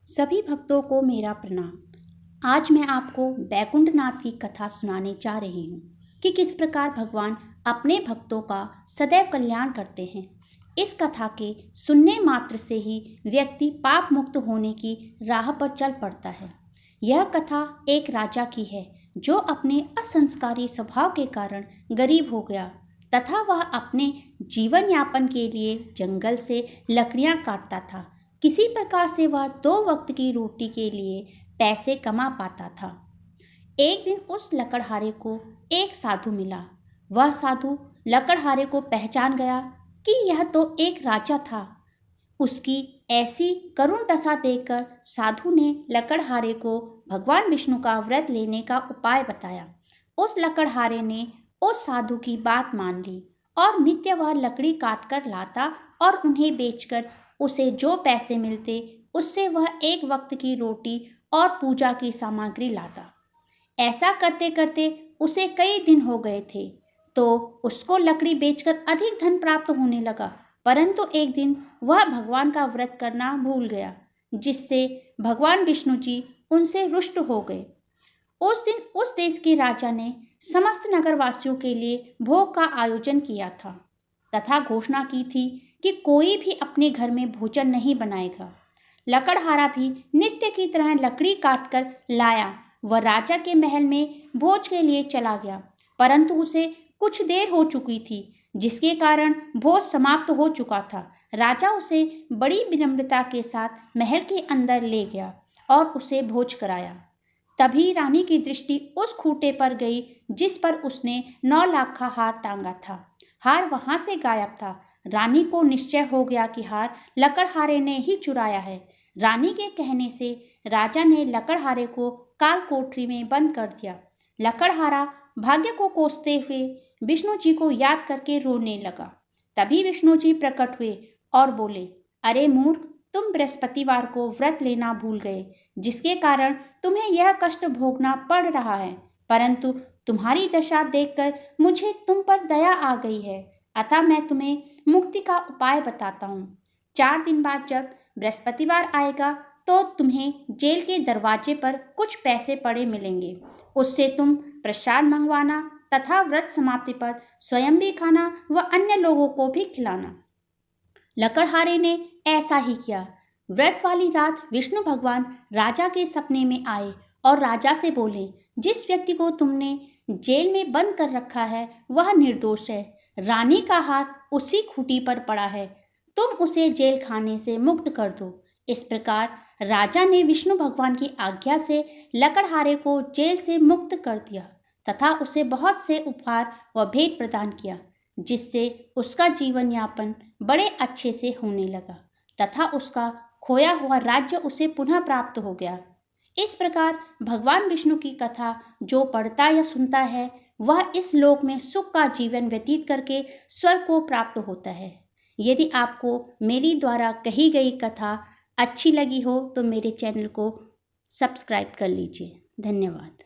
सभी भक्तों को मेरा प्रणाम। आज मैं आपको बैकुंठनाथ की कथा सुनाने जा रही हूँ कि किस प्रकार भगवान अपने भक्तों का सदैव कल्याण करते हैं। इस कथा के सुनने मात्र से ही व्यक्ति पाप मुक्त होने की राह पर चल पड़ता है। यह कथा एक राजा की है जो अपने असंस्कारी स्वभाव के कारण गरीब हो गया तथा वह अपने जीवन यापन के लिए जंगल से लकड़ियां काटता था। किसी प्रकार से वह 2 वक्त की रोटी के लिए पैसे कमा पाता था। एक दिन उस लकड़हारे को एक साधु मिला। वह साधु लकड़हारे को पहचान गया कि यह तो एक राजा था। उसकी ऐसी करुण दशा देखकर साधु ने लकड़हारे को भगवान विष्णु का व्रत लेने का उपाय बताया। उस लकड़हारे ने उस साधु की बात मान ली और नित्य वह लकड़ी काट कर लाता और उन्हें बेचकर उसे जो पैसे मिलते उससे वह 1 वक्त की रोटी और पूजा की सामग्री लाता। ऐसा करते करते उसे कई दिन हो गए थे तो उसको लकड़ी बेचकर अधिक धन प्राप्त होने लगा। परंतु एक दिन वह भगवान का व्रत करना भूल गया, जिससे भगवान विष्णु जी उनसे रुष्ट हो गए। उस दिन उस देश के राजा ने समस्त नगरवासियों के लिए भोग का आयोजन किया था तथा घोषणा की थी कि कोई भी अपने घर में भोजन नहीं बनाएगा। लकड़हारा भी नित्य की तरह लकड़ी काटकर लाया। वह राजा के महल में भोज के लिए चला गया, परंतु उसे कुछ देर हो चुकी थी, जिसके कारण भोज समाप्त हो चुका था। राजा उसे बड़ी विनम्रता के साथ महल के अंदर ले गया और उसे भोज कराया। तभी रानी की दृष्टि उस खूंटे पर गई जिस पर उसने 9 लाख का हार टांगा था। हार वहां से गायब था। रानी को निश्चय हो गया कि हार लकड़हारे ने ही चुराया है। रानी के कहने से राजा ने लकड़हारे को काल कोठरी में बंद कर दिया। लकड़हारा भाग्य को कोसते हुए विष्णु जी को याद करके रोने लगा। तभी विष्णु जी प्रकट हुए और बोले, अरे मूर्ख, तुम बृहस्पतिवार को व्रत लेना भूल गए, जिसके कारण तुम्हें यह कष्ट भोगना पड़ रहा है। परंतु तुम्हारी दशा देखकर मुझे तुम पर दया आ गई है, अतः मैं तुम्हें मुक्ति का उपाय बताता हूँ। 4 दिन बाद जब बृहस्पतिवार आएगा तो तुम्हें जेल के दरवाजे पर कुछ पैसे पड़े मिलेंगे। उससे तुम प्रसाद मंगवाना तथा व्रत समाप्ति पर स्वयं भी खाना व अन्य लोगों को भी खिलाना। लकड़हारे ने ऐसा ही किया। व्रत वाली रात विष्णु भगवान राजा के सपने में आए और राजा से बोले, जिस व्यक्ति को तुमने जेल में बंद कर रखा है वह निर्दोष है। रानी का हाथ उसी खूंटी पर पड़ा है, तुम उसे जेल खाने से मुक्त कर दो। इस प्रकार राजा ने विष्णु भगवान की आज्ञा से लकड़हारे को जेल से मुक्त कर दिया तथा उसे बहुत से उपहार व भेंट प्रदान किया, जिससे उसका जीवन यापन बड़े अच्छे से होने लगा तथा उसका खोया हुआ राज्य उसे पुनः प्राप्त हो गया। इस प्रकार भगवान विष्णु की कथा जो पढ़ता या सुनता है वह इस लोक में सुख का जीवन व्यतीत करके स्वर्ग को प्राप्त होता है। यदि आपको मेरी द्वारा कही गई कथा अच्छी लगी हो तो मेरे चैनल को सब्सक्राइब कर लीजिए। धन्यवाद।